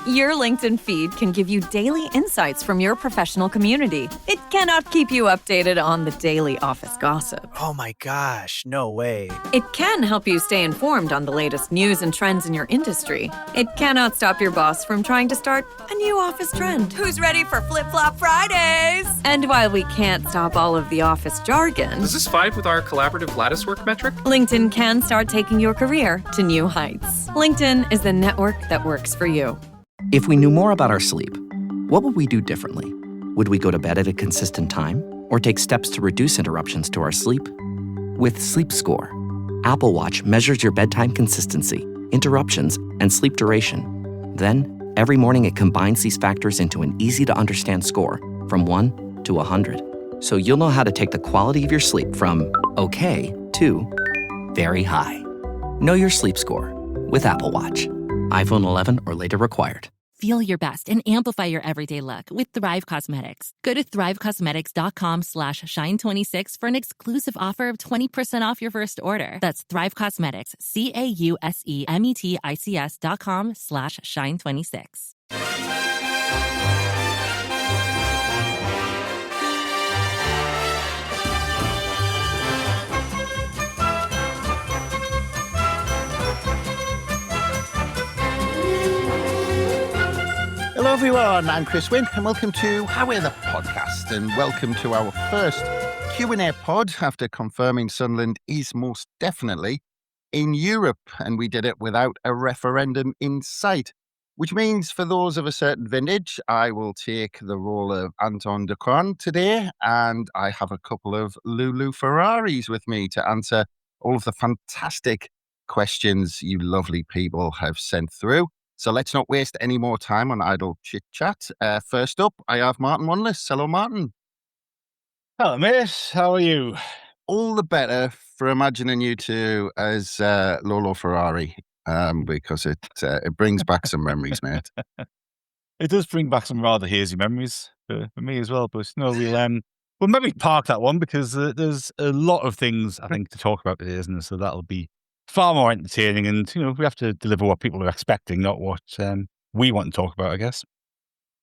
Your LinkedIn feed can give you daily insights from your professional community. It cannot keep you updated on the daily office gossip. Oh my gosh, no way. It can help you stay informed on the latest news and trends in your industry. It cannot stop your boss from trying to start a new office trend. Who's ready for Flip-Flop Fridays? And while we can't stop all of the office jargon, Does this vibe with our collaborative lattice work metric? LinkedIn can start taking your career to new heights. LinkedIn is the network that works for you. If we knew more about our sleep, what would we do differently? Would we go to bed at a consistent time or take steps to reduce interruptions to our sleep? With Sleep Score, Apple Watch measures your bedtime consistency, interruptions, and sleep duration. Then, every morning it combines these factors into an easy-to-understand score from 1 to 100. So you'll know how to take the quality of your sleep from okay to very high. Know your sleep score with Apple Watch. iPhone 11 or later required. Feel your best and amplify your everyday look with Thrive Cosmetics. Go to thrivecosmetics.com/shine26 for an exclusive offer of 20% off your first order. That's Thrive Cosmetics, CAUSEMETICS.com/shine26. Hello everyone, I'm Chris Wynn and welcome to How We're the Podcast, and welcome to our first Q&A pod after confirming Sunderland is most definitely in Europe, and we did it without a referendum in sight, which means for those of a certain vintage, I will take the role of Anton de Cron today, and I have a couple of Lulu Ferraris with me to answer all of the fantastic questions you lovely people have sent through. So let's not waste any more time on idle chit-chat. First up, I have Martin Wanless. Hello, Martin. Hello, mate. How are you? All the better for imagining you two as Lolo Ferrari, because it brings back some memories, mate. It does bring back some rather hazy memories for me as well. But no, we'll maybe park that one because there's a lot of things I think to talk about today, isn't there? So that'll be far more entertaining, and we have to deliver what people are expecting, not what we want to talk about, I guess.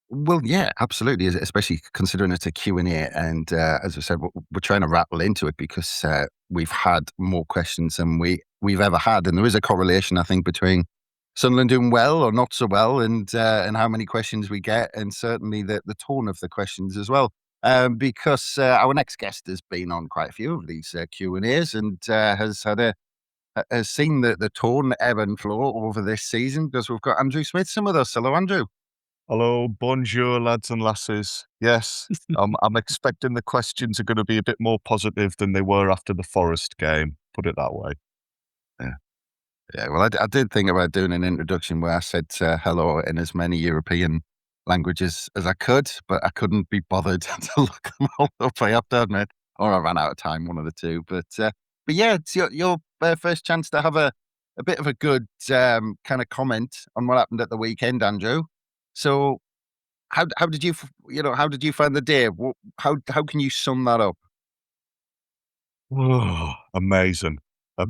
Well, yeah, absolutely, especially considering it's a Q&A, and as I said, we're trying to rattle into it because we've had more questions than we've ever had, and there is a correlation, I think, between Sunderland doing well or not so well, and how many questions we get, and certainly the tone of the questions as well. Because our next guest has been on quite a few of these Q&As and has seen the tone ebb and flow over this season, because we've got Andrew Smith with us. Hello, Andrew. Hello, bonjour, lads and lasses. Yes, I'm expecting the questions are going to be a bit more positive than they were after the Forest game, put it that way. Yeah, well, I did think about doing an introduction where I said hello in as many European languages as I could, but I couldn't be bothered to look them all up, I have to admit, or I ran out of time, one of the two. But yeah, it's your first chance to have a bit of a good kind of comment on what happened at the weekend, Andrew. So, how did you find the day? How can you sum that up? Oh, amazing. I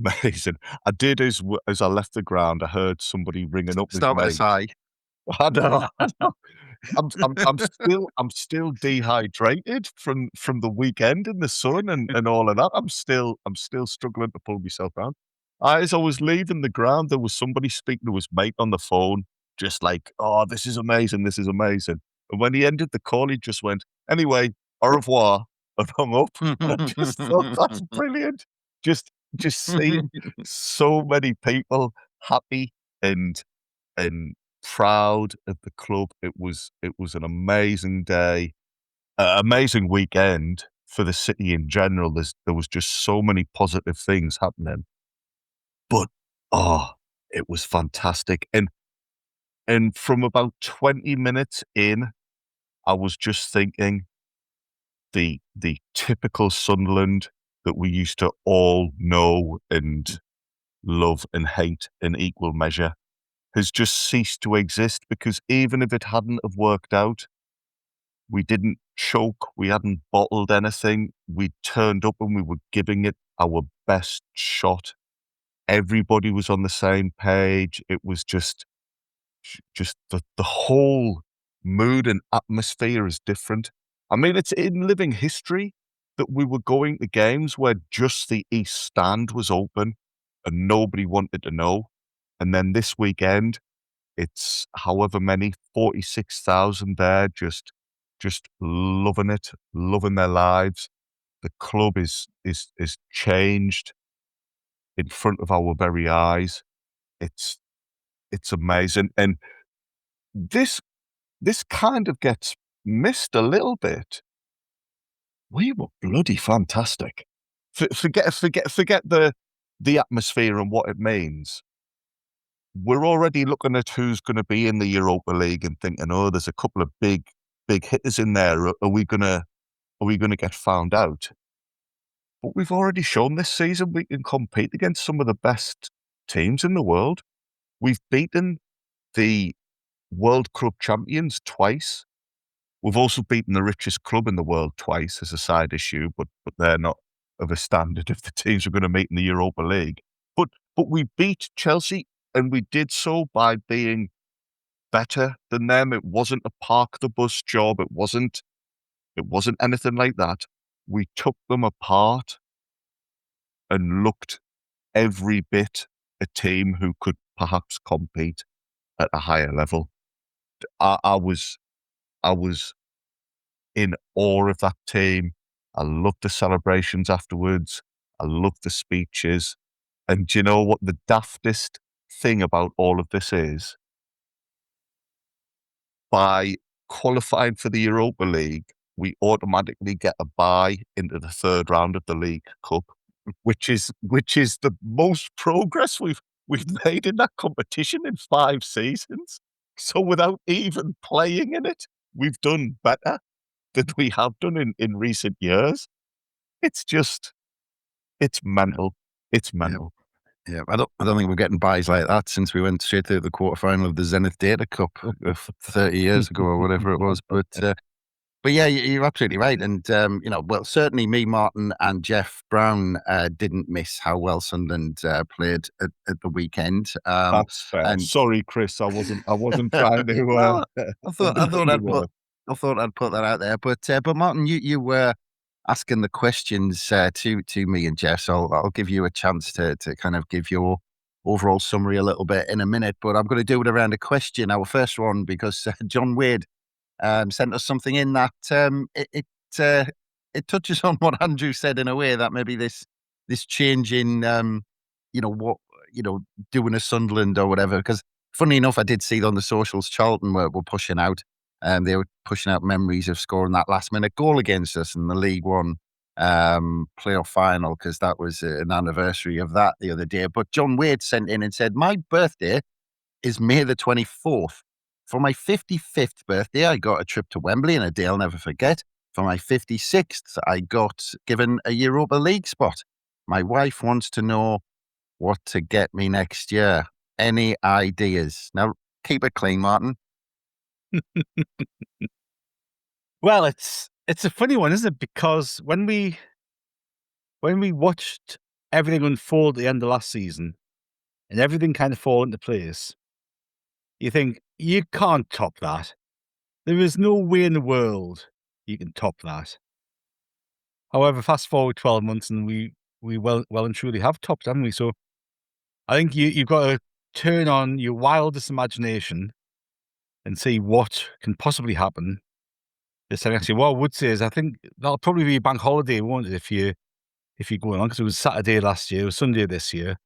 did as I left the ground, I heard somebody ringing up. Start with a sigh. I know. I'm still dehydrated from the weekend in the sun and all of that. I'm still struggling to pull myself around. As I was leaving the ground, there was somebody speaking to his mate on the phone, just like, "Oh, this is amazing. And when he ended the call, he just went, "Anyway, au revoir," and hung up. And I just thought that's brilliant. Just seeing so many people happy and proud of the club. It was an amazing day, amazing weekend for the city in general. There was just so many positive things happening, but it was fantastic. And from about 20 minutes in, I was just thinking the typical Sunderland that we used to all know and love and hate in equal measure has just ceased to exist, because even if it hadn't have worked out, we didn't choke, we hadn't bottled anything, we turned up and we were giving it our best shot. Everybody was on the same page. It was just just the whole mood and atmosphere is different. I mean, it's in living history that we were going to games where just the East Stand was open and nobody wanted to know. And then this weekend, it's however many, 46,000 there, just loving it, loving their lives. The club is changed in front of our very eyes. It's amazing. And this kind of gets missed a little bit. We were bloody fantastic. Forget the atmosphere and what it means. We're already looking at who's going to be in the Europa League and thinking, oh, there's a couple of big hitters in there. Are we gonna get found out? But we've already shown this season we can compete against some of the best teams in the world. We've beaten the World Club champions twice. We've also beaten the richest club in the world twice as a side issue, but they're not of a standard of the teams we're going to meet in the Europa League. But we beat Chelsea, and we did so by being better than them. It wasn't a park the bus job. It wasn't anything like that. We took them apart and looked every bit a team who could perhaps compete at a higher level. I was in awe of that team. I loved the celebrations afterwards. I loved the speeches. And do you know what the daftest thing about all of this is? By qualifying for the Europa League, we automatically get a bye into the third round of the League Cup, which is the most progress we've made in that competition in 5 seasons. So without even playing in it, we've done better than we have done in recent years. It's mental. It's mental. Yeah, I don't think we're getting buys like that since we went straight to the quarterfinal of the Zenith Data Cup 30 years ago or whatever it was. But yeah, you're absolutely right. And, well, certainly me, Martin and Jeff Brown didn't miss how well Sunderland played at the weekend. That's fair. Sorry, Chris, I wasn't trying to. Well, I thought I'd put that out there. But Martin, you were asking the questions to me and Jeff, so I'll give you a chance to kind of give your overall summary a little bit in a minute. But I'm going to do it around a question. Our first one, because John Wade sent us something in that it touches on what Andrew said in a way, that maybe this change in doing a Sunderland or whatever. Because funny enough, I did see on the socials Charlton were pushing out. They were pushing out memories of scoring that last-minute goal against us in the League One playoff final, because that was an anniversary of that the other day. But John Wade sent in and said, my birthday is May the 24th. For my 55th birthday, I got a trip to Wembley in a day I'll never forget. For my 56th, I got given a Europa League spot. My wife wants to know what to get me next year. Any ideas? Now, keep it clean, Martin. Well, it's a funny one, isn't it? Because when we watched everything unfold at the end of last season and everything kind of fall into place, you think, you can't top that. There is no way in the world you can top that. However, fast forward 12 months and we well and truly have topped, haven't we? So I think you've got to turn on your wildest imagination and see what can possibly happen this time. Actually, what I would say is I think that'll probably be a bank holiday, won't it, if you're going on, because it was Saturday last year, it was Sunday this year.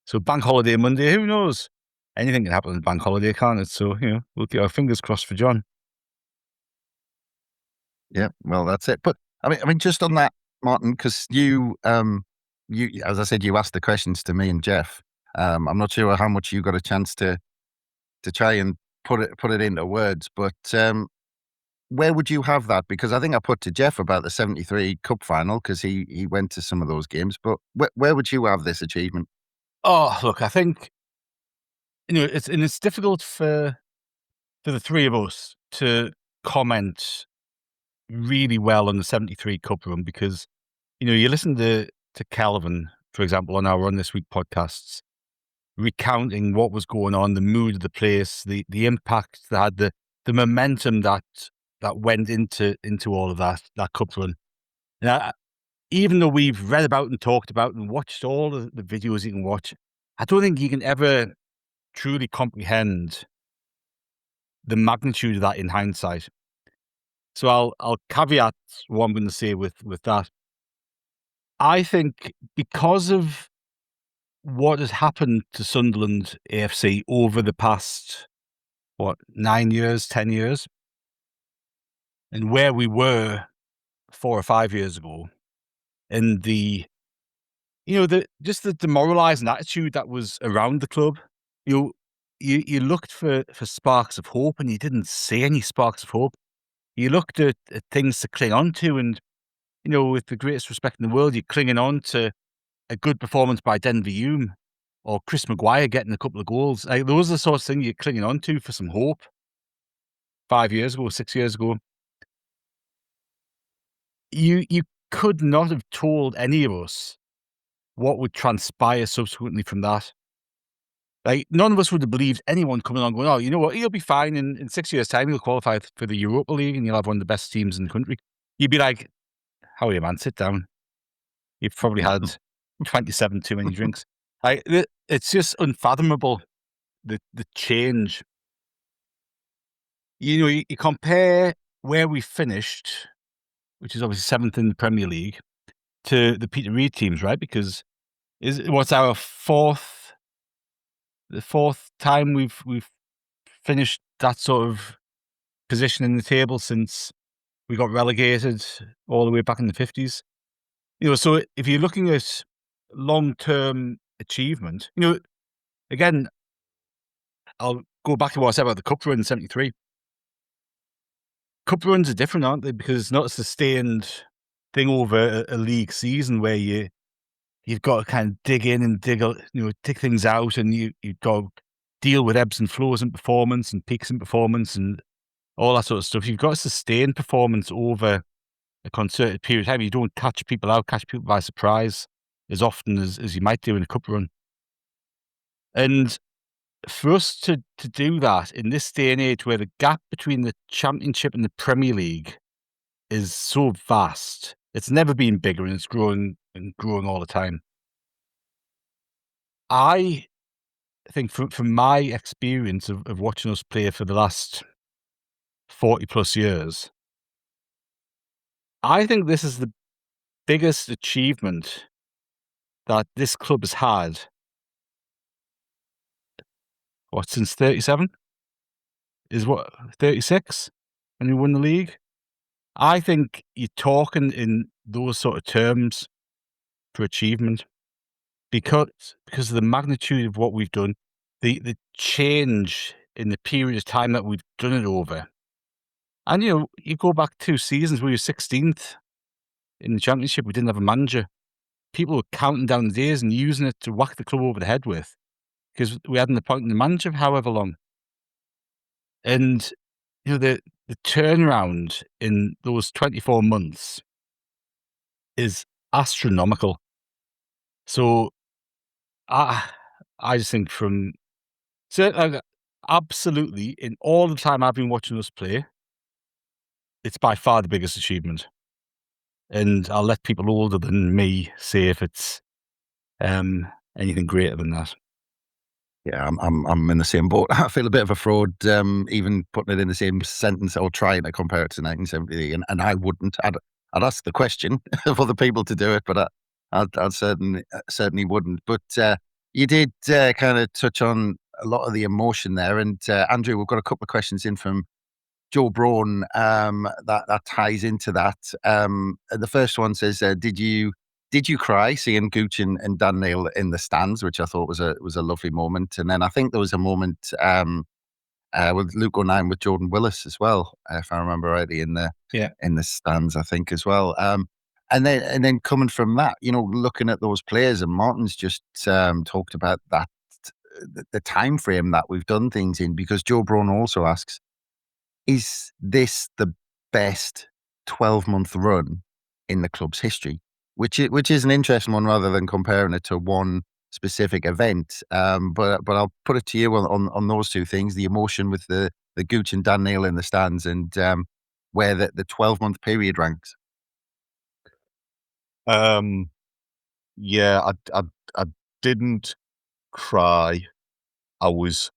So bank holiday Monday, who knows? Anything can happen on bank holiday, can't it? So, we'll keep our fingers crossed for John. Yeah, well, that's it. But I mean, just on that, Martin, because you, as I said, you asked the questions to me and Jeff. I'm not sure how much you got a chance to try and put it into words, but where would you have that? Because I think I put to Jeff about the 73 Cup final, because he went to some of those games. But where would you have this achievement? Oh, look, I think it's difficult for the three of us to comment really well on the 73 Cup run, because you listen to Calvin, for example, on our Run This Week podcasts, recounting what was going on, the mood of the place, the impact that had, the momentum that went into all of that cup run. Now, even though we've read about and talked about and watched all the videos you can watch, I don't think you can ever truly comprehend the magnitude of that in hindsight. So I'll caveat what I'm going to say with that. I think because of what has happened to Sunderland AFC over the past, 9 years, 10 years, and where we were 4 or 5 years ago, and just the demoralising attitude that was around the club. You looked for sparks of hope, and you didn't see any sparks of hope. You looked at things to cling on to, and with the greatest respect in the world, you're clinging on to a good performance by Denver Hume or Chris Maguire getting a couple of goals. Like, those are the sorts of things you're clinging on to for some hope. 5 years ago, 6 years ago, you could not have told any of us what would transpire subsequently from that. Like, none of us would have believed anyone coming on going, oh, you know what, he'll be fine. In 6 years' time, he'll qualify for the Europa League and you'll have one of the best teams in the country. You'd be like, how are you, man? Sit down. You've probably had 27 too many drinks. It's just unfathomable, the change. You compare where we finished, which is obviously 7th in the Premier League, to the Peter Reid teams, right? Because what's our the fourth time we've finished that sort of position in the table since we got relegated all the way back in the 50s. So if you're looking at long-term achievement, again, I'll go back to what I said about the cup run in 73. Cup runs are different, aren't they? Because it's not a sustained thing over a league season where you've got to kind of dig in and dig things out, and you've got to deal with ebbs and flows in performance and peaks in performance and all that sort of stuff. You've got to sustain performance over a concerted period of time. You don't catch people by surprise as often as you might do in a cup run. And for us to do that in this day and age where the gap between the Championship and the Premier League is so vast, it's never been bigger, and it's growing all the time. I think from my experience of watching us play for the last 40 plus years, I think this is the biggest achievement that this club has had. Since 37? Is 36? When we won the league? I think you're talking in those sort of terms for achievement because of the magnitude of what we've done, the change in the period of time that we've done it over. And, you go back 2 seasons where we were 16th in the Championship, we didn't have a manager. People were counting down the days and using it to whack the club over the head with, because we hadn't appointed the manager for however long. And, the turnaround in those 24 months is astronomical. So I just think absolutely, in all the time I've been watching us play, it's by far the biggest achievement. And I'll let people older than me say if it's anything greater than that. Yeah, I'm in the same boat. I feel a bit of a fraud, even putting it in the same sentence or trying to compare it to 1973. And I wouldn't. I'd ask the question for the people to do it, but I'd certainly wouldn't. But you did kind of touch on a lot of the emotion there. And Andrew, we've got a couple of questions in from Joe Braun that ties into that. The first one says, did you cry seeing Gooch and Dan Neil in the stands, which I thought was a lovely moment? And then I think there was a moment with Luke O'Nien with Jordan Willis as well, if I remember rightly, in the stands, I think, as well. And then coming from that, looking at those players, and Martin's just talked about that, the time frame that we've done things in, because Joe Braun also asks, is this the best 12-month run in the club's history? Which is an interesting one, rather than comparing it to one specific event. But I'll put it to you on those two things: the emotion with the Gooch and Dan Neil in the stands, and where the 12-month period ranks. Yeah, I didn't cry. I was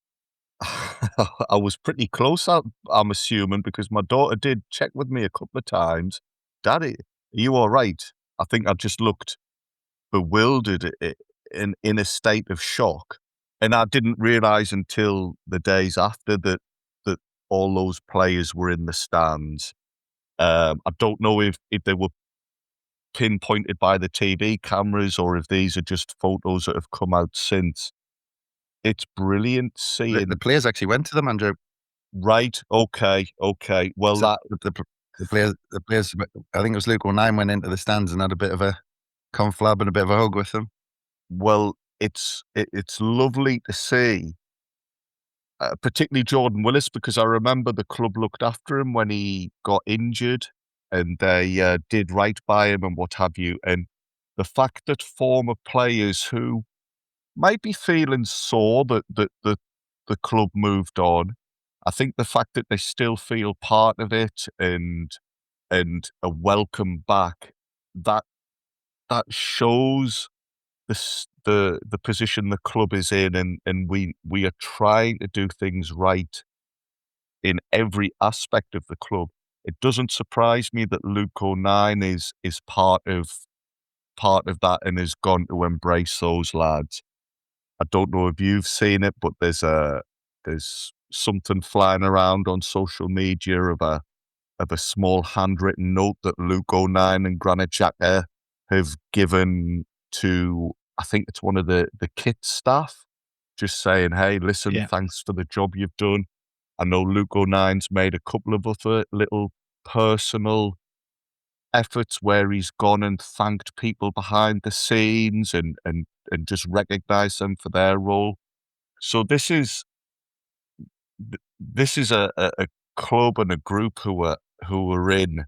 I was pretty close. I'm assuming because my daughter did check with me a couple of times. Daddy, are you all right? I think I just looked bewildered, in a state of shock, and I didn't realize until the days after that all those players were in the stands. I don't know if they were pinpointed by the TV cameras or if these are just photos that have come out since. It's brilliant seeing The players actually went to them, Andrew. Right. Okay. Well, So the players, I think it was Luke O'Nien, went into the stands and had a bit of a conflab and a bit of a hug with them. well, it's lovely to see, particularly Jordan Willis, because I remember the club looked after him when he got injured, and they did right by him and what have you. And the fact that former players who might be feeling sore that the club moved on, I think the fact that they still feel part of it and a welcome back, that shows the position the club is in, and we are trying to do things right in every aspect of the club. It doesn't surprise me that Luke O'Nien is part of that and has gone to embrace those lads. I don't know if you've seen it, but there's something flying around on social media of a small handwritten note that Luke O'Nien and Granit Xhaka have given to, I think it's one of the kit staff, just saying, hey, listen, thanks for the job you've done. I know Luke O'Nien's made a couple of other little personal efforts where he's gone and thanked people behind the scenes and just recognised them for their role. So this is a club and a group who are in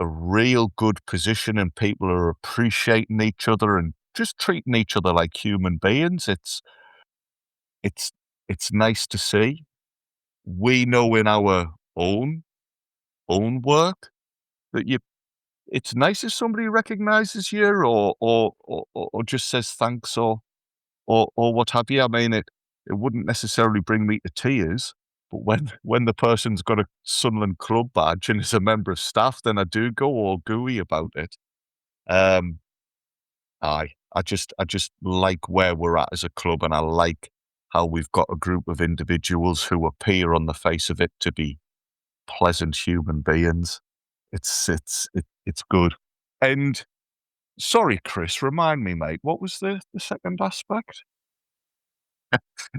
a real good position, and people are appreciating each other and just treating each other like human beings. It's nice to see. We know in our own work that it's nice if somebody recognises you or just says thanks or what have you. I mean, it wouldn't necessarily bring me to tears, but when the person's got a Sunderland club badge and is a member of staff, then I do go all gooey about it. I just like where we're at as a club, and I like how we've got a group of individuals who appear on the face of it to be pleasant human beings. It's good. And sorry, Chris, remind me, mate, what was the second aspect?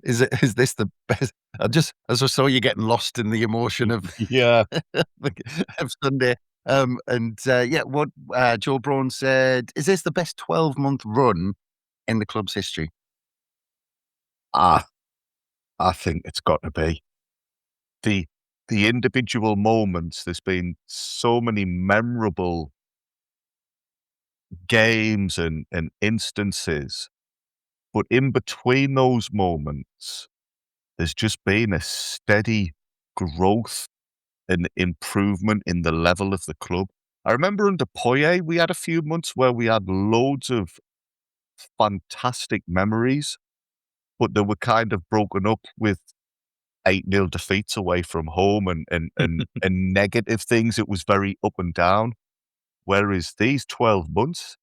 Is this the best? As I saw you getting lost in the emotion of Yeah. of Sunday. What Joe Braun said, is this the best 12-month run in the club's history? I think it's got to be. The individual moments, there's been so many memorable games and instances, but in between those moments, there's just been a steady growth and improvement in the level of the club. I remember under Poyet, we had a few months where we had loads of fantastic memories, but they were kind of broken up with 8-0 defeats away from home and negative things. It was very up and down. Whereas these 12 months,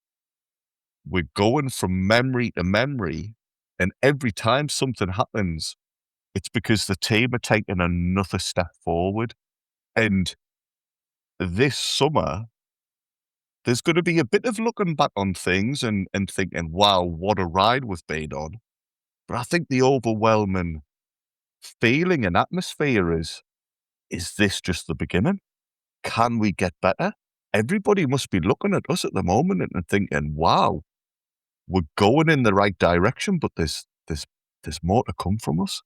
we're going from memory to memory, and every time something happens, it's because the team are taking another step forward. And this summer, there's going to be a bit of looking back on things and thinking, wow, what a ride we've been on. But I think the overwhelming feeling and atmosphere is this just the beginning? Can we get better? Everybody must be looking at us at the moment and thinking, wow, we're going in the right direction, but there's more to come from us.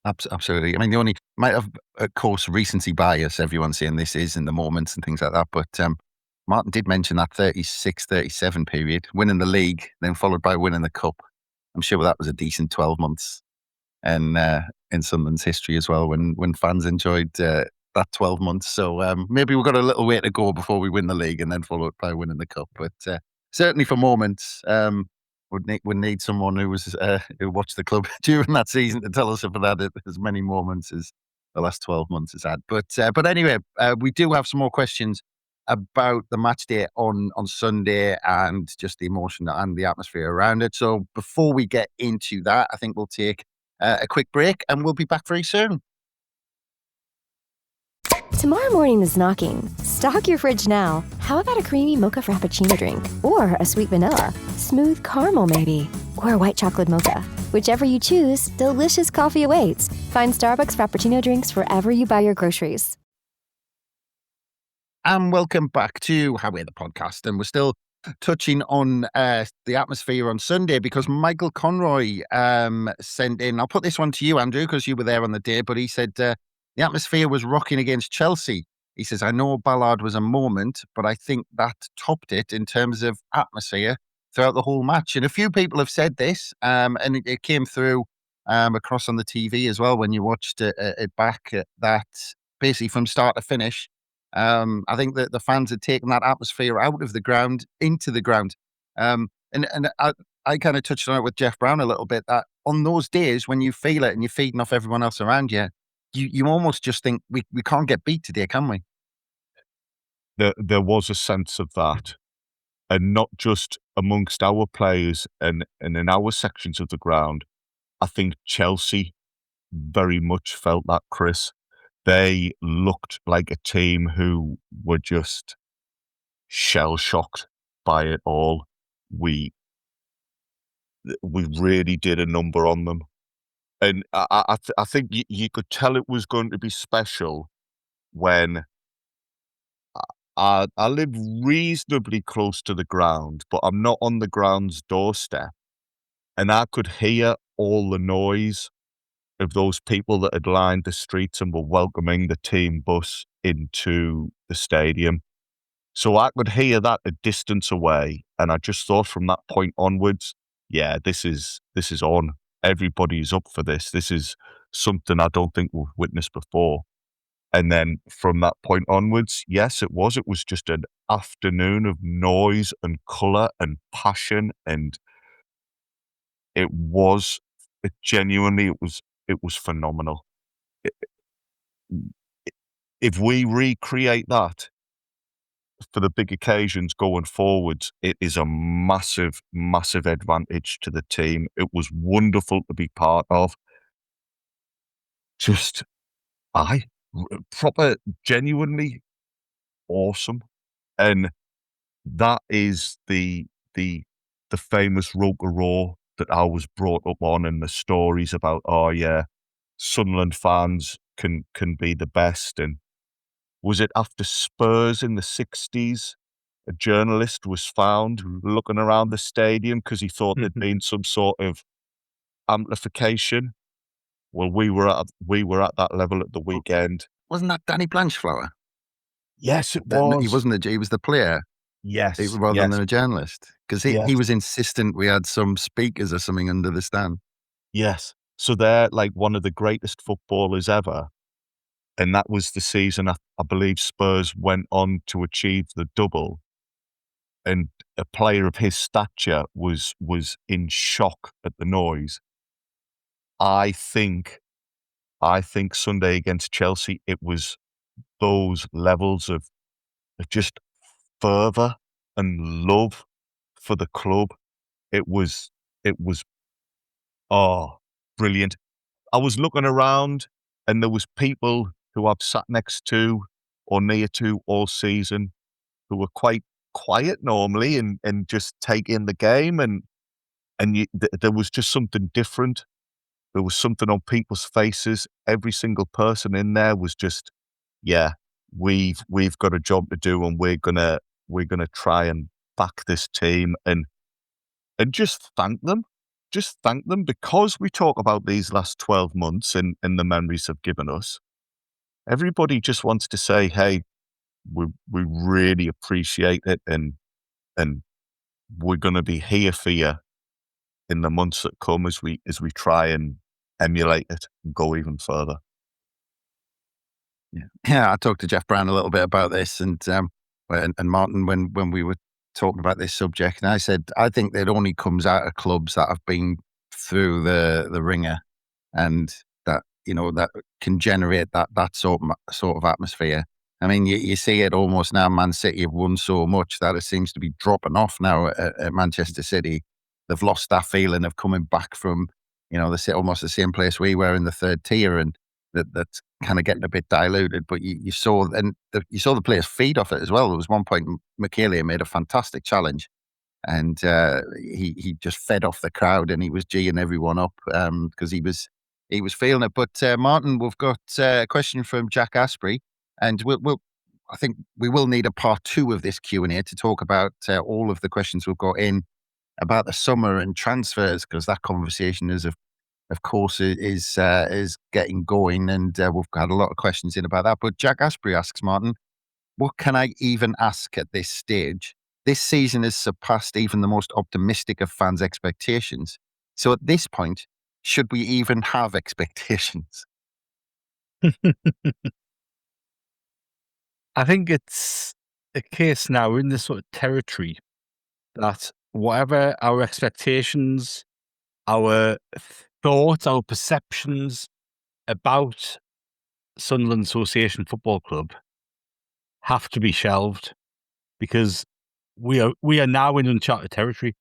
Absolutely. I mean, the only might have, of course, recency bias. Everyone's saying this is in the moments and things like that. But Martin did mention that 36-37 period, winning the league, then followed by winning the cup. I'm sure that was a decent 12 months and in Sunderland's history as well, when fans enjoyed that 12 months. So maybe we've got a little way to go before we win the league and then followed by winning the cup. But certainly for moments, would need someone who was who watched the club during that season to tell us if it had as many moments as the last 12 months has had. But anyway, we do have some more questions about the match day on Sunday and just the emotion and the atmosphere around it. So before we get into that, I think we'll take a quick break and we'll be back very soon. Tomorrow morning is knocking. Stock your fridge now. How about a creamy mocha frappuccino drink? Or a sweet vanilla? Smooth caramel maybe? Or a white chocolate mocha? Whichever you choose, delicious coffee awaits. Find Starbucks Frappuccino drinks wherever you buy your groceries. And welcome back to How We're the Podcast. And we're still touching on the atmosphere on Sunday because Michael Conroy sent in, I'll put this one to you, Andrew, because you were there on the day, but he said the atmosphere was rocking against Chelsea. He says, I know Ballard was a moment, but I think that topped it in terms of atmosphere throughout the whole match. And a few people have said this, and it came through across on the TV as well when you watched it back, that basically from start to finish, I think that the fans had taken that atmosphere out of the ground into the ground. And I kind of touched on it with Jeff Brown a little bit, that on those days when you feel it and you're feeding off everyone else around you, you almost just think we can't get beat today, can we? There was a sense of that, and not just amongst our players and in our sections of the ground. I think Chelsea very much felt that, Chris. They looked like a team who were just shell-shocked by it all. We really did a number on them. And I think you could tell it was going to be special when I live reasonably close to the ground, but I'm not on the ground's doorstep. And I could hear all the noise of those people that had lined the streets and were welcoming the team bus into the stadium. So I could hear that a distance away. And I just thought from that point onwards, yeah, this is on. Everybody's up for this. This is something I don't think we've witnessed before. And then from that point onwards, yes, it was. It was just an afternoon of noise and colour and passion. And it was phenomenal. If we recreate that for the big occasions going forward, it is a massive, massive advantage to the team. It was wonderful to be part of. Just, proper, genuinely awesome. And that is the famous Rotorua that I was brought up on, and the stories about, oh yeah, Sunderland fans can be the best. And was it after Spurs in the 60s, a journalist was found looking around the stadium because he thought there'd been some sort of amplification? Well, we were at that level at the weekend. Wasn't that Danny Blanchflower? Yes, it was. He was the player. Yes. Rather than a journalist. Because he was insistent we had some speakers or something under the stand. Yes. So they're like one of the greatest footballers ever. And that was the season I believe Spurs went on to achieve the double. And a player of his stature was in shock at the noise. I think Sunday against Chelsea, it was those levels of just fervour and love for the club. It was brilliant. I was looking around and there was people who I've sat next to or near to all season who were quite quiet normally and just take in the game, and there was just something different. There was something on people's faces. Every single person in there was just, yeah, we've got a job to do, and we're gonna try and back this team and just thank them. Just thank them, because we talk about these last 12 months and the memories they've given us. Everybody just wants to say, hey, we really appreciate it, and we're going to be here for you in the months that come as we try and emulate it and go even further. Yeah, I talked to Jeff Brown a little bit about this, and Martin when we were talking about this subject, and I said I think that only comes out of clubs that have been through the ringer, and that that can generate that sort of atmosphere. I mean, you see it almost now. Man City have won so much that it seems to be dropping off now at Manchester City. They've lost that feeling of coming back from almost the same place we were in the third tier, and that's kind of getting a bit diluted. But you saw the players feed off it as well. There was one point Michele made a fantastic challenge, and he just fed off the crowd, and he was geeing everyone up because he was feeling it. But Martin, we've got a question from Jack Asprey, and I think we will need a part 2 of this Q&A to talk about all of the questions we've got in about the summer and transfers, because that conversation of course is getting going, and we've had a lot of questions in about that. But Jack Asprey asks, Martin, what can I even ask at this stage? This season has surpassed even the most optimistic of fans' expectations. So at this point, should we even have expectations? I think it's a case now, we're in this sort of territory that whatever our expectations, our thoughts, our perceptions about Sunderland Association Football Club have to be shelved, because we are now in uncharted territory.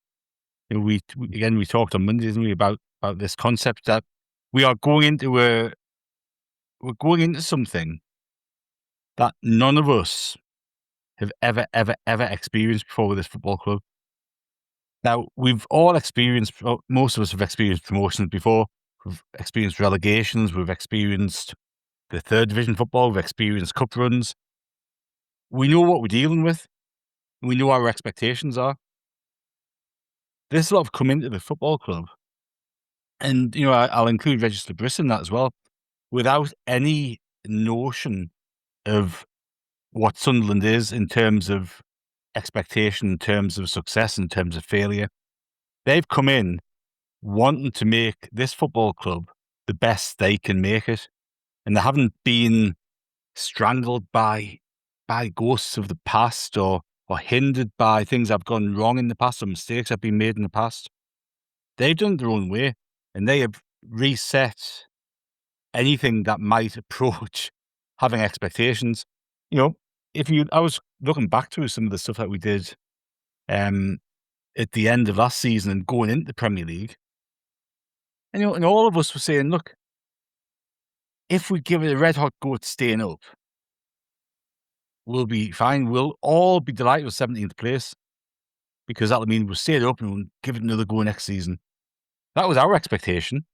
We talked on Monday, didn't we, about this concept that we are going into something that none of us have ever experienced before with this football club. Now, we've all experienced, most of us have experienced promotions before. We've experienced relegations. We've experienced the third division football. We've experienced cup runs. We know what we're dealing with. We know our expectations are. This lot have come into the football club, and I'll include Regis in that as well, without any notion of what Sunderland is in terms of expectation, in terms of success, in terms of failure. They've come in wanting to make this football club the best they can make it, and they haven't been strangled by ghosts of the past or hindered by things that have gone wrong in the past or mistakes that have been made in the past. They've done it their own way, and they have reset anything that might approach having expectations. I was looking back to some of the stuff that we did at the end of last season and going into the Premier League, and and all of us were saying, look, if we give it a red hot go at staying up, we'll be fine. We'll all be delighted with 17th place, because that'll mean we'll stay up and we'll give it another go next season. That was our expectation,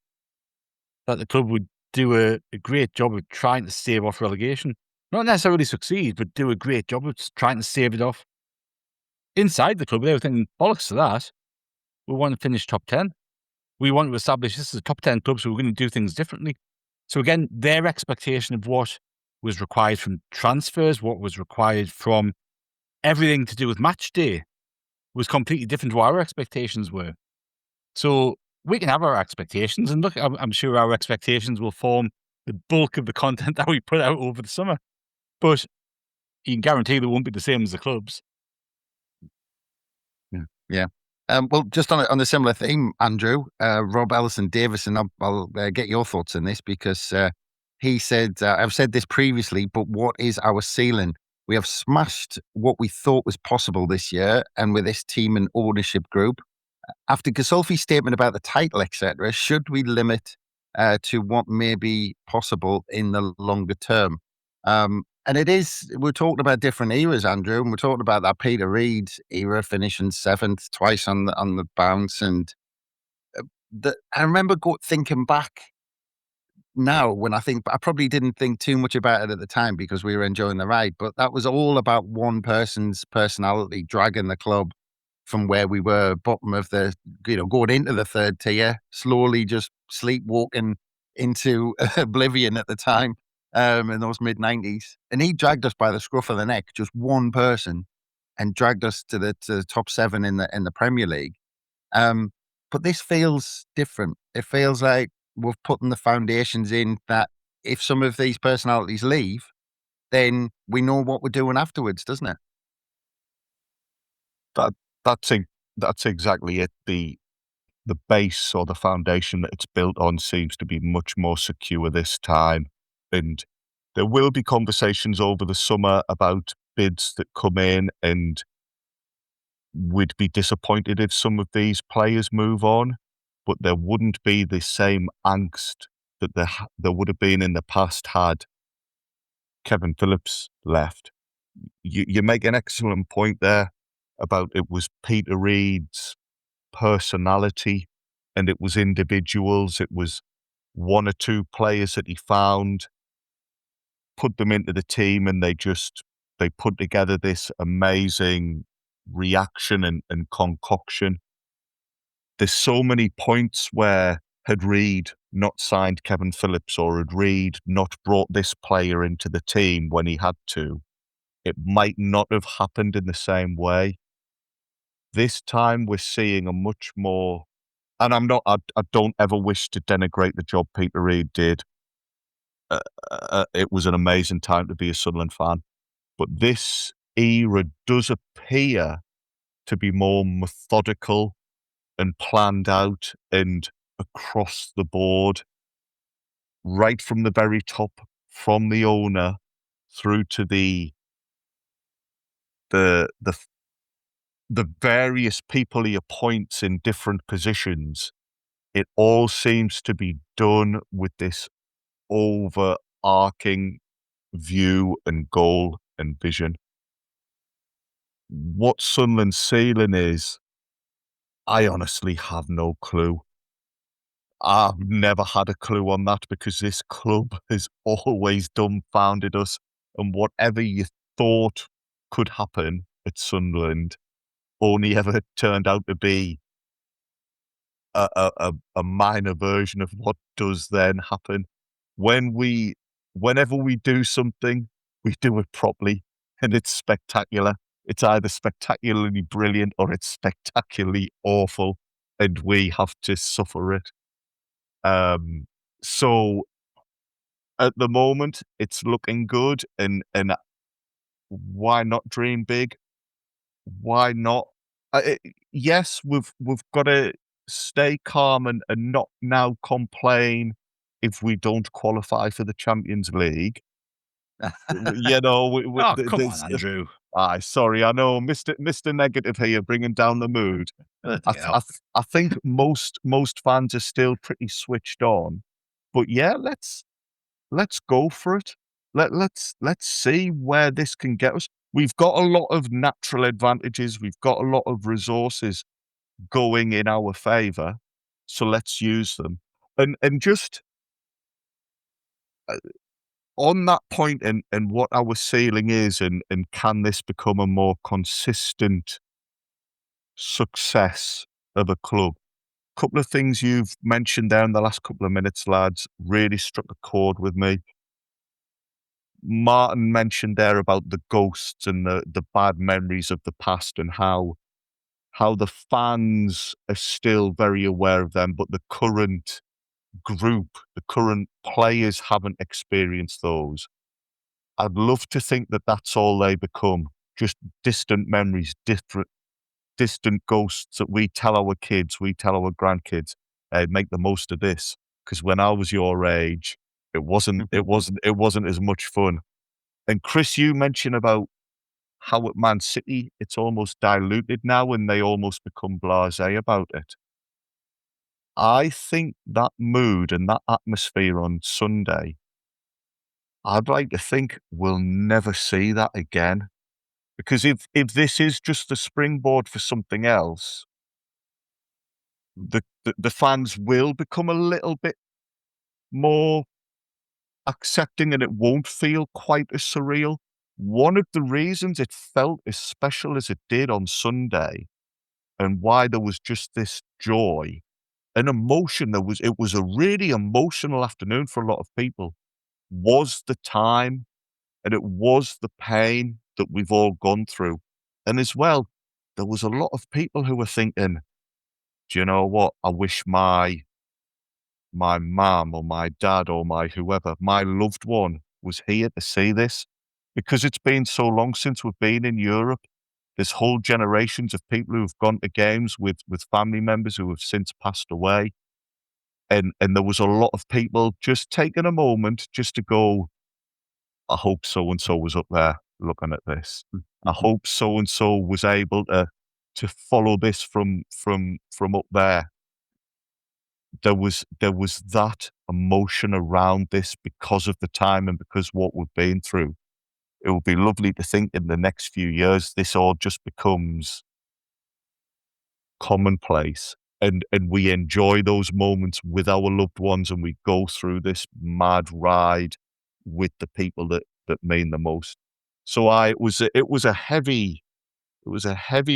that the club would do a great job of trying to stave off relegation. Not necessarily succeed, but do a great job of trying to stave it off. Inside the club, they were thinking, bollocks to that. We want to finish top 10. We want to establish this as a top 10 club, so we're going to do things differently. So again, their expectation of what was required from transfers, what was required from everything to do with match day, was completely different to what our expectations were. So we can have our expectations, and look, I'm sure our expectations will form the bulk of the content that we put out over the summer. But you can guarantee they won't be the same as the clubs. Yeah. Well, just on a similar theme, Andrew, Rob Ellison Davison, I'll get your thoughts on this, because he said, I've said this previously, but what is our ceiling? We have smashed what we thought was possible this year, and with this team and ownership group. After Gasolfi's statement about the title, etc., should we limit to what may be possible in the longer term? And we're talking about different eras, Andrew, and we're talking about that Peter Reid era, finishing 7th twice on the bounce. And I remember thinking back now, when I probably didn't think too much about it at the time because we were enjoying the ride, but that was all about one person's personality dragging the club from where we were, bottom of the, going into the third tier, slowly just sleepwalking into oblivion at the time. in those mid-90s. And he dragged us by the scruff of the neck, just one person, and dragged us to the top 7 in the Premier League. But this feels different. It feels like we're putting the foundations in that if some of these personalities leave, then we know what we're doing afterwards, doesn't it? That's exactly it. The base or the foundation that it's built on seems to be much more secure this time. And there will be conversations over the summer about bids that come in, and we'd be disappointed if some of these players move on, but there wouldn't be the same angst that there would have been in the past had Kevin Phillips left. You make an excellent point there about it was Peter Reid's personality and it was individuals. It was 1 or 2 players that he found, put them into the team, and they put together this amazing reaction and concoction. There's so many points where had Reid not signed Kevin Phillips or had Reid not brought this player into the team when he had to, it might not have happened in the same way. This time we're seeing a much more, and I don't ever wish to denigrate the job Peter Reid did. It was an amazing time to be a Sunderland fan. But this era does appear to be more methodical and planned out and across the board, right from the very top, from the owner through to the various people he appoints in different positions. It all seems to be done with this overarching view and goal and vision. What Sunderland's ceiling is, I honestly have no clue. I've never had a clue on that because this club has always dumbfounded us, and whatever you thought could happen at Sunderland only ever turned out to be a minor version of what does then happen. Whenever we do something, we do it properly, and it's spectacular. It's either spectacularly brilliant or it's spectacularly awful, and we have to suffer it. So at the moment, it's looking good, and why not dream big? Why not? Yes, we've got to stay calm and not now complain if we don't qualify for the Champions League. You know, Come on, Andrew. Sorry, I know, Mr. Negative here, bringing down the mood. I think most fans are still pretty switched on, but yeah, let's go for it. Let's see where this can get us. We've got a lot of natural advantages. We've got a lot of resources going in our favour, so let's use them. And just on that point, and what our ceiling is, and can this become a more consistent success of a club? A couple of things you've mentioned there in the last couple of minutes, lads, really struck a chord with me. Martin mentioned there about the ghosts and the bad memories of the past, and how the fans are still very aware of them, but the current group, the current players haven't experienced those. I'd love to think that that's all they become, just distant memories, distant ghosts that we tell our kids, we tell our grandkids, make the most of this. Because when I was your age, it wasn't as much fun. And Chris, you mentioned about how at Man City it's almost diluted now and they almost become blasé about it. I think that mood and that atmosphere on Sunday, I'd like to think we'll never see that again. Because if this is just a springboard for something else, the fans will become a little bit more accepting and it won't feel quite as surreal. One of the reasons it felt as special as it did on Sunday, and why there was just this joy and emotion, it was a really emotional afternoon for a lot of people, was the time and it was the pain that we've all gone through. And as well, there was a lot of people who were thinking, do you know what? I wish my mum or my dad or my whoever, my loved one was here to see this, because it's been so long since we've been in Europe. There's whole generations of people who've gone to games with family members who have since passed away. And there was a lot of people just taking a moment just to go, I hope so and so was up there looking at this. I hope so and so was able to follow this from up there. There was that emotion around this because of the time and because what we've been through. It would be lovely to think in the next few years this all just becomes commonplace and we enjoy those moments with our loved ones and we go through this mad ride with the people that mean the most. So it was a heavy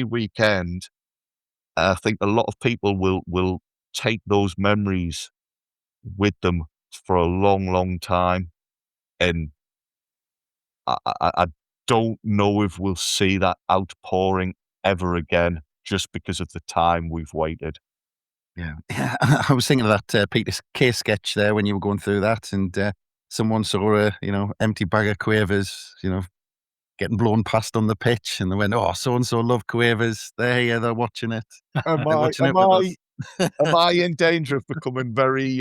weekend. I think a lot of people will take those memories with them for a long, long time. And I don't know if we'll see that outpouring ever again just because of the time we've waited. Yeah. I was thinking of that Peter Kay sketch there when you were going through that, and someone saw a empty bag of quavers, getting blown past on the pitch, and they went, "Oh, so and so love quavers. They're here, they're watching it. Am They're watching it with us." Am I in danger of becoming very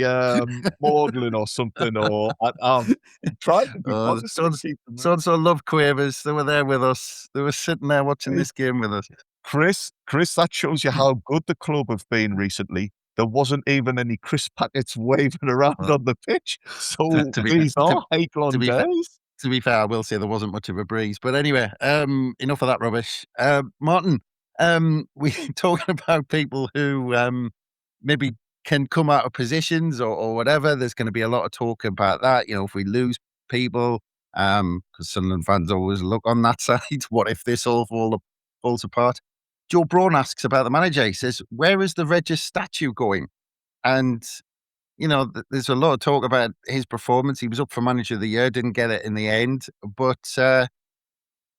maudlin or something? Or I'm trying to be Oh, positive. And keep them so and so love quavers. They were there with us. They were sitting there watching this game with us. Chris, that shows you how good the club have been recently. There wasn't even any crisp packets waving around on the pitch. So these are hate-on days. To be fair, I will say there wasn't much of a breeze. But anyway, enough of that rubbish. Martin, we're talking about people who maybe can come out of positions or whatever. There's going to be a lot of talk about that. If we lose people, because Sunderland fans always look on that side. What if this all falls apart? Joe Braun asks about the manager. He says, where is the Regis statue going? And, there's a lot of talk about his performance. He was up for manager of the year, didn't get it in the end. But, there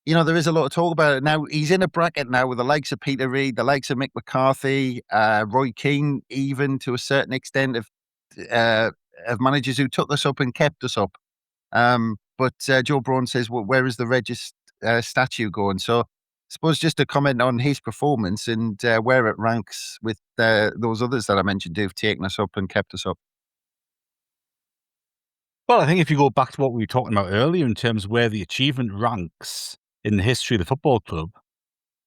is a lot of talk about it. Now, he's in a bracket now with the likes of Peter Reid, the likes of Mick McCarthy, Roy Keane, even to a certain extent of managers who took us up and kept us up. But Joe Braun says, well, where is the Regis statue going? So I suppose just to comment on his performance and where it ranks with those others that I mentioned who've taken us up and kept us up. Well, I think if you go back to what we were talking about earlier in terms of where the achievement ranks in the history of the football club,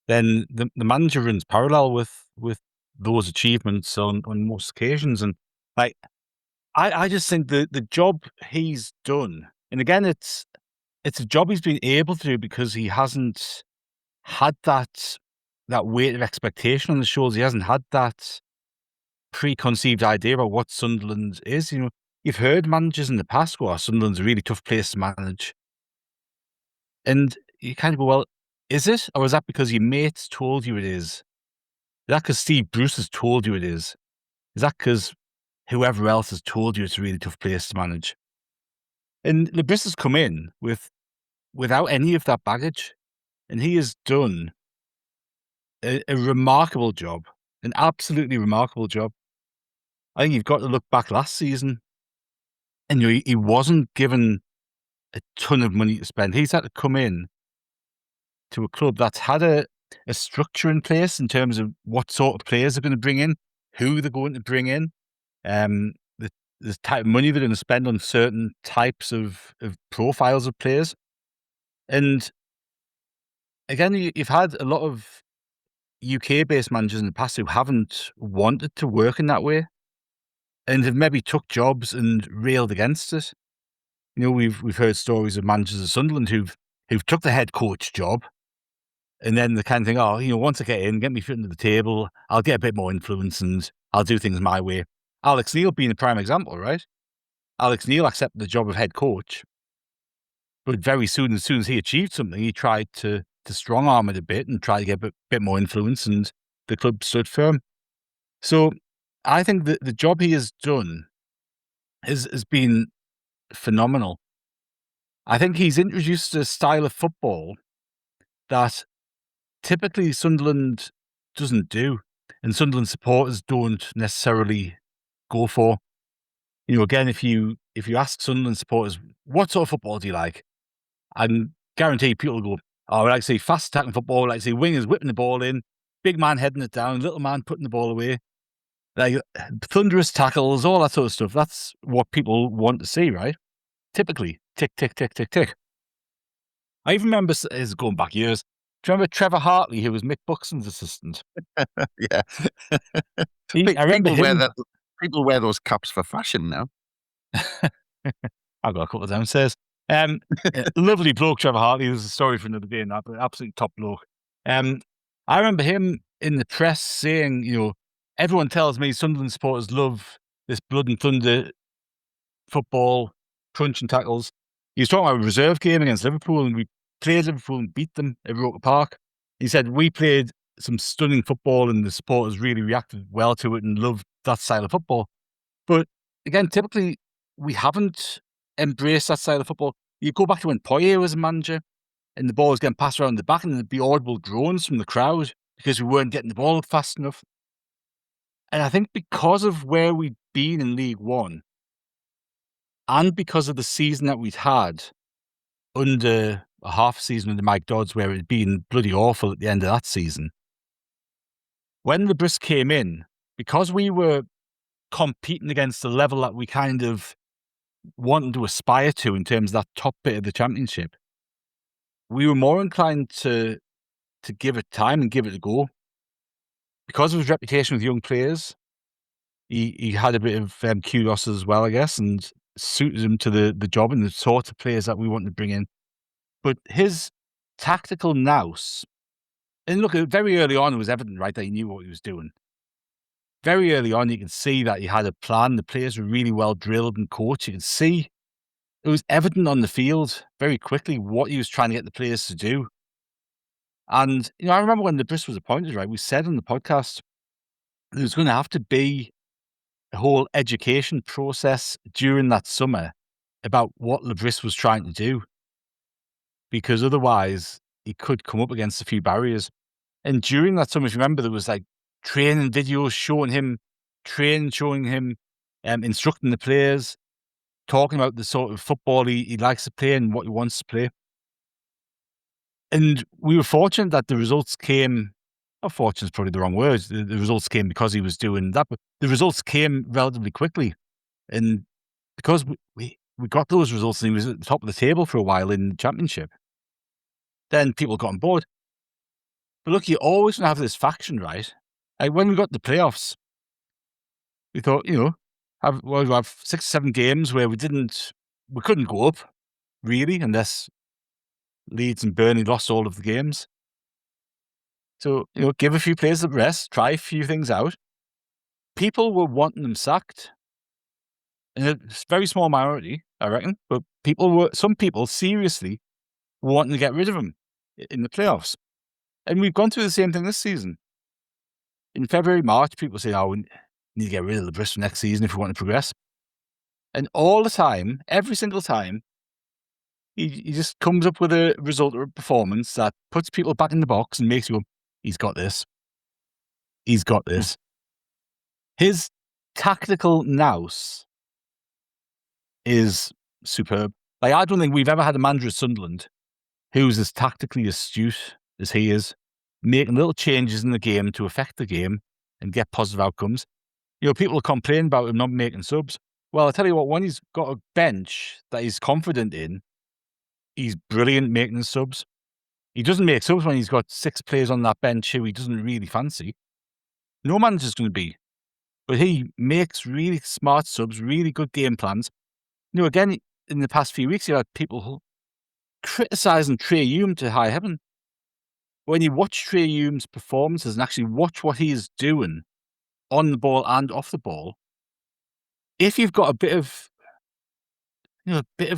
then the manager runs parallel with those achievements on most occasions. And I just think the job he's done, and again, it's a job he's been able to do because he hasn't had that weight of expectation on his shoulders. He hasn't had that preconceived idea about what Sunderland is. You've heard managers in the past go, Sunderland's a really tough place to manage. And you kind of go, well, is it? Or is that because your mates told you it is? Is that because Steve Bruce has told you it is? Is that because whoever else has told you it's a really tough place to manage? And Lebris has come in without any of that baggage. And he has done a remarkable job, an absolutely remarkable job. I think you've got to look back last season, and he wasn't given a ton of money to spend. He's had to come in to a club that's had a structure in place in terms of what sort of players they're going to bring in, who they're going to bring in, the type of money they're going to spend on certain types of profiles of players. And again, you've had a lot of UK-based managers in the past who haven't wanted to work in that way and have maybe took jobs and railed against it. We've heard stories of managers of Sunderland who've took the head coach job, and then they kind of think, once I get in, get me foot under the table, I'll get a bit more influence and I'll do things my way. Alex Neil being a prime example, right? Alex Neil accepted the job of head coach, but very soon, as soon as he achieved something, he tried to strong arm it a bit and try to get a bit more influence, and the club stood firm. So I think that the job he has done has been phenomenal. I think he's introduced a style of football that typically Sunderland doesn't do, and Sunderland supporters don't necessarily go for. Again, if you ask Sunderland supporters, what sort of football do you like? I can guarantee people will go, oh, I like to see fast attacking football, I like to see wingers whipping the ball in, big man heading it down, little man putting the ball away, like thunderous tackles, all that sort of stuff. That's what people want to see, right? Typically, tick, tick, tick, tick, tick. I even remember, is going back years, do you remember Trevor Hartley, who was Mick Buxton's assistant? Yeah. I remember people wear those caps for fashion now. I've got a couple of downstairs. Lovely bloke, Trevor Hartley. There's a story for another day in that, but absolutely top bloke. I remember him in the press saying, everyone tells me Sunderland supporters love this blood and thunder football, crunch and tackles. He was talking about a reserve game against Liverpool, and we played Liverpool and beat them at Roker Park. He said we played some stunning football and the supporters really reacted well to it and loved that style of football. But again, typically, we haven't embraced that style of football. You go back to when Poirier was a manager and the ball was getting passed around the back and there'd be audible groans from the crowd because we weren't getting the ball up fast enough. And I think because of where we'd been in League One and because of the season that we'd had under a half season under Mike Dodds where it had been bloody awful at the end of that season, when Lebris came in, because we were competing against the level that we kind of wanted to aspire to in terms of that top bit of the championship, we were more inclined to give it time and give it a go. Because of his reputation with young players, he had a bit of kudos as well, I guess, and suited him to the job and the sort of players that we wanted to bring in. But his tactical nous, and look, very early on it was evident, right, that he knew what he was doing. Very early on, you can see that he had a plan. The players were really well drilled and coached. You can see it was evident on the field very quickly what he was trying to get the players to do. And, I remember when Lebris was appointed, right, we said on the podcast there was going to have to be a whole education process during that summer about what Lebris was trying to do. Because otherwise, he could come up against a few barriers. And during that summer, if you remember, there was like training videos showing him, instructing the players, talking about the sort of football he likes to play and what he wants to play. And we were fortunate that the results came, fortunate is probably the wrong word, the results came because he was doing that, but the results came relatively quickly. And because we got those results and he was at the top of the table for a while in the championship, then people got on board. But look, you always have this faction, right? Like when we got the playoffs, we thought, we have 6 or 7 games where we couldn't go up, really, unless Leeds and Burnley lost all of the games. So, give a few players a rest, try a few things out. People were wanting them sacked. And it's a very small minority, I reckon, but some people seriously were wanting to get rid of him in the playoffs. And we've gone through the same thing this season. In February, March, people say, we need to get rid of Lebris for next season if we want to progress. And all the time, every single time, he just comes up with a result or a performance that puts people back in the box and makes you go, he's got this. He's got this. His tactical nous is superb. Like, I don't think we've ever had a manager at Sunderland who's as tactically astute as he is, making little changes in the game to affect the game and get positive outcomes. People complain about him not making subs. Well, I tell you what, when he's got a bench that he's confident in, he's brilliant making subs. He doesn't make subs when he's got 6 players on that bench who he doesn't really fancy. No manager's going to be. But he makes really smart subs, really good game plans. Again, in the past few weeks, you had people criticising Trey Hume to high heaven. When you watch Trey Hume's performances and actually watch what he is doing on the ball and off the ball, if you've got a bit of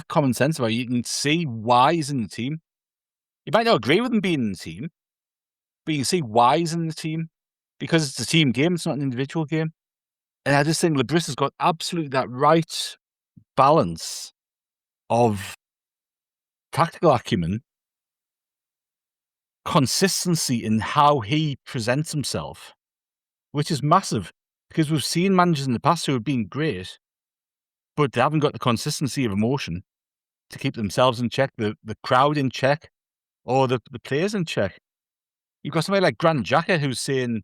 common sense about it, you can see why he's in the team. You might not agree with him being in the team, but you can see why he's in the team because it's a team game, it's not an individual game. And I just think Lebris has got absolutely that right balance of tactical acumen, consistency in how he presents himself, which is massive because we've seen managers in the past who have been great, but they haven't got the consistency of emotion to keep themselves in check, the crowd in check, or the players in check. You've got somebody like Grant Xhaka who's saying,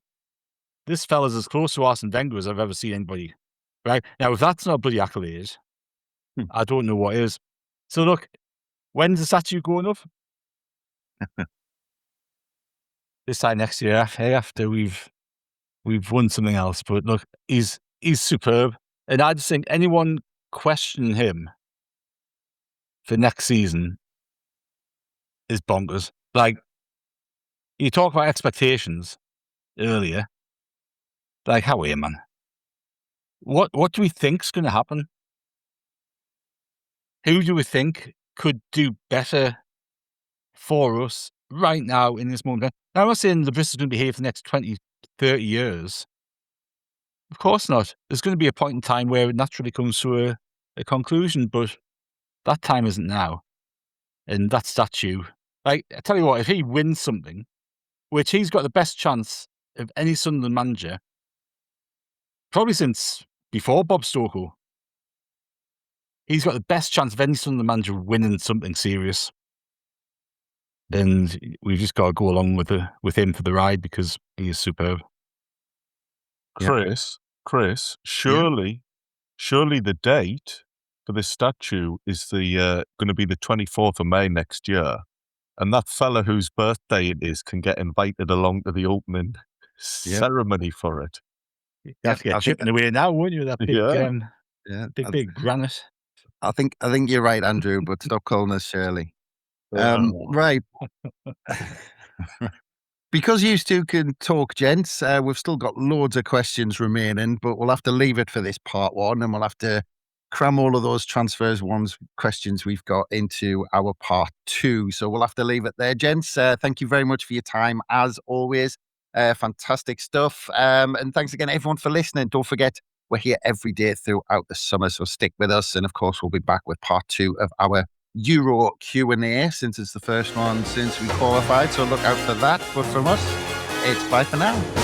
this fella's as close to Arsene Wenger as I've ever seen anybody. Right? Now, if that's not a bloody accolade, I don't know what is. So look, when's the statue going up? This time next year, after we've won something else. But look, he's superb. And I just think anyone questioning him for next season is bonkers. Like, you talk about expectations earlier. Like, how are you, man? What do we think's going to happen? Who do we think could do better for us right now in this moment? Now, I'm not saying the Bristol's going to be here for the next 20, 30 years. Of course not. There's going to be a point in time where it naturally comes to a conclusion, but that time isn't now. And that statue, like, I tell you what, if he wins something, which he's got the best chance of any Sunderland manager, probably since before Bob Stokoe, he's got the best chance of any Sunderland manager winning something serious. And we've just got to go along with him for the ride because he is superb. Chris, surely the date for this statue is the going to be the 24th of May next year, and that fella whose birthday it is can get invited along to the opening ceremony for it. You have to get chipping away now, wouldn't you? That big, big granite. I think you're right, Andrew, but stop calling us Shirley. Right. Because you two can talk, gents, we've still got loads of questions remaining, but we'll have to leave it for this part one, and we'll have to cram all of those questions we've got into our part two. So we'll have to leave it there, gents. Thank you very much for your time, as always. Fantastic stuff. And thanks again, everyone, for listening. Don't forget, we're here every day throughout the summer, so stick with us. And of course, we'll be back with part two of our Euro Q&A, since it's the first one since we qualified. So look out for that. But from us, it's bye for now.